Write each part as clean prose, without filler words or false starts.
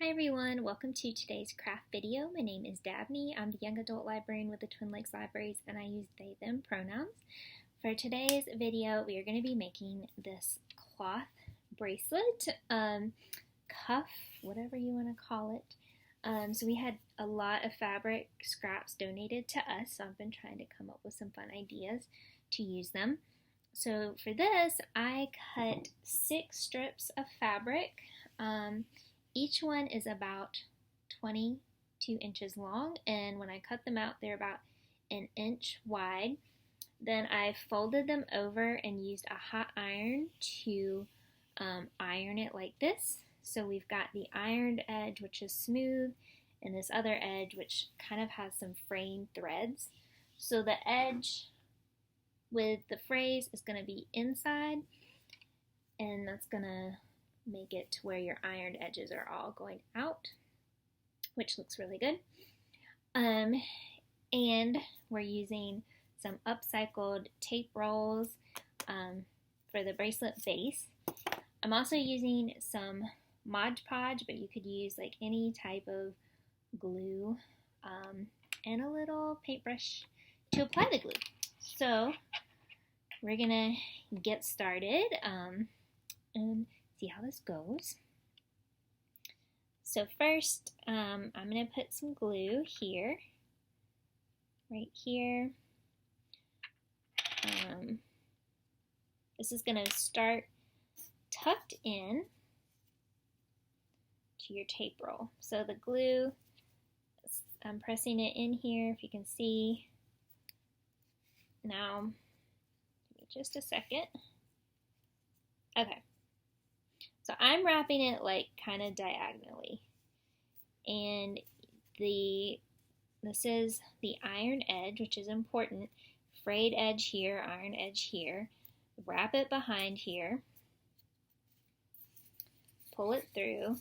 Hi everyone, welcome to today's craft video. My name is Dabney. I'm the young adult librarian with the Twin Lakes Libraries and I use they, them pronouns. For today's video, we are going to be making this cloth bracelet, cuff, whatever you want to call it. So we had a lot of fabric scraps donated to us, so I've been trying to come up with some fun ideas to use them. So for this, I cut 6 strips of fabric. Each one is about 22 inches long, and when I cut them out, they're about an inch wide. Then I folded them over and used a hot iron to iron it like this. So we've got the ironed edge, which is smooth, and this other edge, which kind of has some fraying threads. So the edge with the frays is going to be inside, and that's going to make it to where your ironed edges are all going out, which looks really good. And we're using some upcycled tape rolls for the bracelet base. I'm also using some Mod Podge, but you could use like any type of glue and a little paintbrush to apply the glue. So we're gonna get started and see how this goes. So first, I'm going to put some glue here, right here. This is going to start tucked in to your tape roll. So the glue, I'm pressing it in here, if you can see. Now, give me just a second. Okay. So I'm wrapping it like kind of diagonally, and this is the iron edge, which is important. Frayed edge here, iron edge here. Wrap it behind here, pull it through,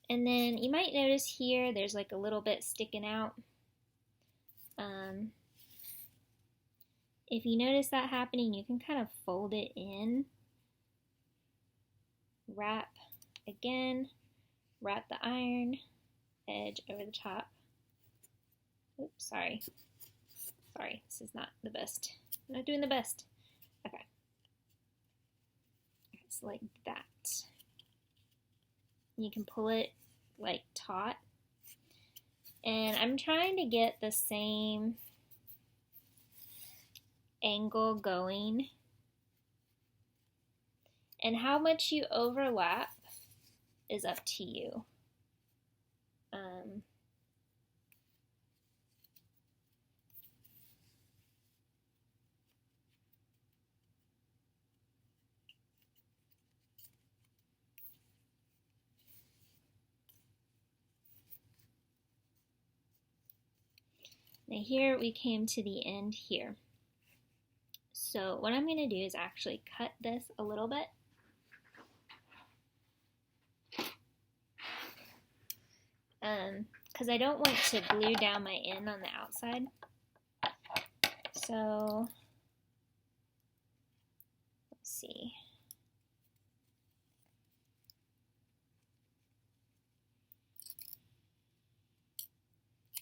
and then you might notice here there's like a little bit sticking out. If you notice that happening, you can kind of fold it in. Wrap again, wrap the iron edge over the top. Oops, sorry, this is not the best. I'm not doing the best. Okay, it's like that. You can pull it like taut, and I'm trying to get the same angle going. And how much you overlap is up to you. Now here we came to the end here. So what I'm going to do is actually cut this a little bit. Because I don't want to glue down my end on the outside. So, let's see.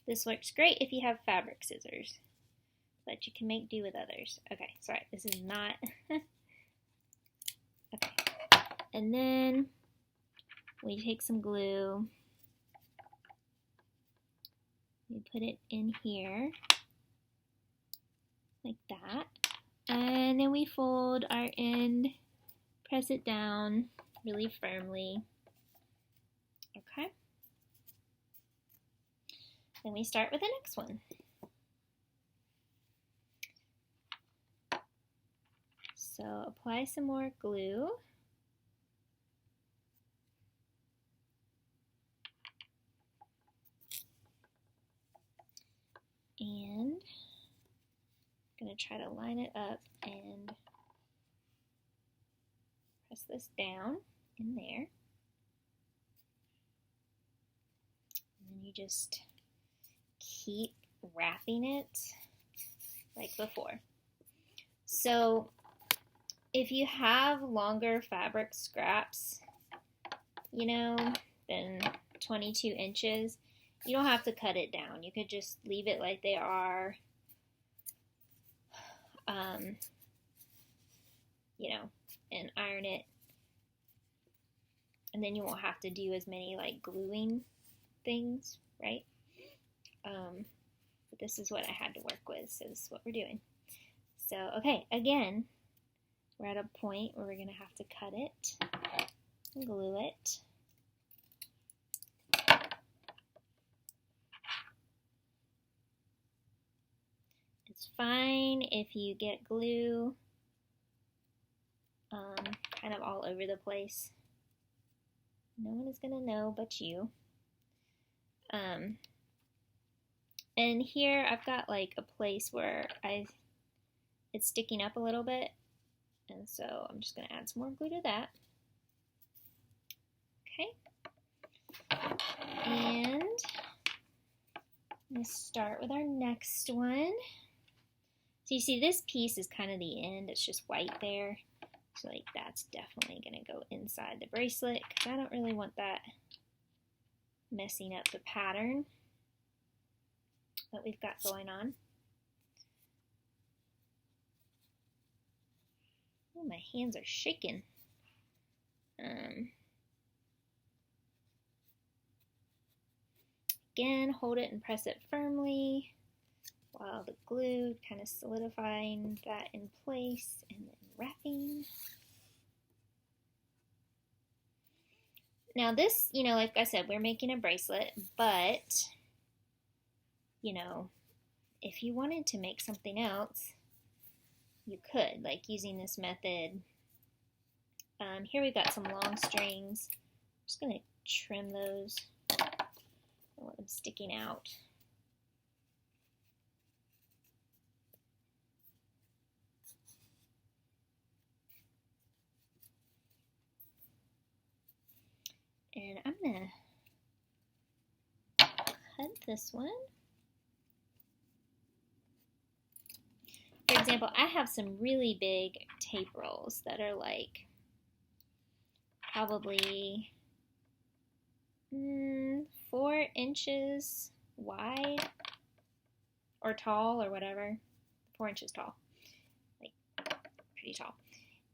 This works great if you have fabric scissors, but you can make do with others. Okay, sorry, this is not. Okay, and then we take some glue. We put it in here, like that, and then we fold our end, press it down really firmly, okay? Then we start with the next one. So apply some more glue. And I'm going to try to line it up and press this down in there. And then you just keep wrapping it like before. So if you have longer fabric scraps, then 22 inches. You don't have to cut it down. You could just leave it like they are, you know, and iron it. And then you won't have to do as many like gluing things, right? But this is what I had to work with, so this is what we're doing. So, okay, again, we're at a point where we're going to have to cut it and glue it. It's fine if you get glue kind of all over the place. No one is going to know but you. And here I've got like a place where it's sticking up a little bit, and so I'm just going to add some more glue to that. Okay. And I'm going to start with our next one. So you see this piece is kind of the end, it's just white there. So like that's definitely going to go inside the bracelet because I don't really want that messing up the pattern that we've got going on. Oh, my hands are shaking. Again, hold it and press it firmly while the glue kind of solidifying that in place and then wrapping. Now this, you know, like I said, we're making a bracelet, but, you know, if you wanted to make something else, you could, like using this method. Here we've got some long strings. I'm just going to trim those. I don't want them sticking out. And I'm going to cut this one. For example, I have some really big tape rolls that are like probably 4 inches wide or tall or whatever. 4 inches tall, like pretty tall.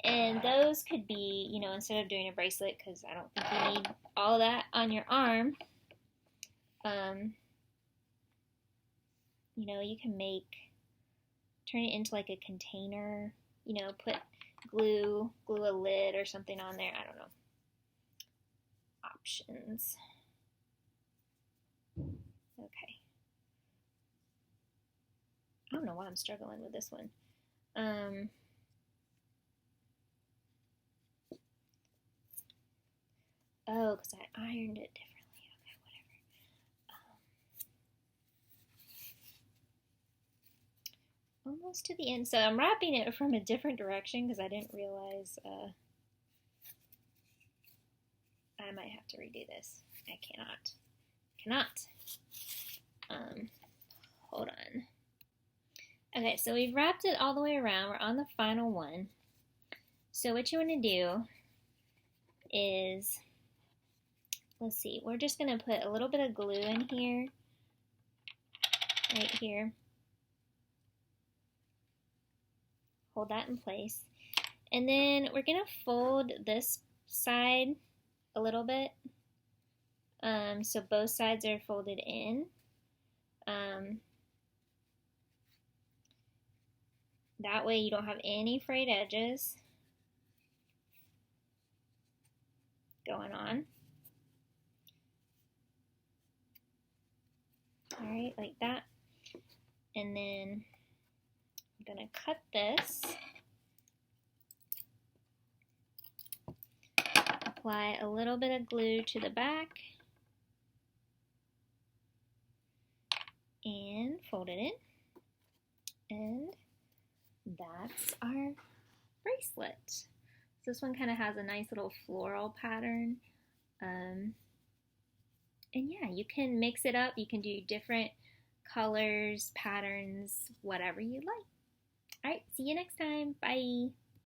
And those could be, you know, instead of doing a bracelet, because I don't think you need all that on your arm, you know, you can turn it into like a container, you know, put glue a lid or something on there. I don't know. Options. Okay. I don't know why I'm struggling with this one. Oh, because I ironed it differently. Okay, whatever. Almost to the end. So I'm wrapping it from a different direction because I didn't realize I might have to redo this. I cannot. Hold on. Okay, so we've wrapped it all the way around. We're on the final one. So what you want to do is, let's see, we're just going to put a little bit of glue in here, right here. Hold that in place. And then we're going to fold this side a little bit. So both sides are folded in. That way you don't have any frayed edges going on. Alright, like that. And then I'm going to cut this. Apply a little bit of glue to the back. And fold it in. And that's our bracelet. So this one kind of has a nice little floral pattern. And yeah, you can mix it up. You can do different colors, patterns, whatever you like. All right, see you next time. Bye.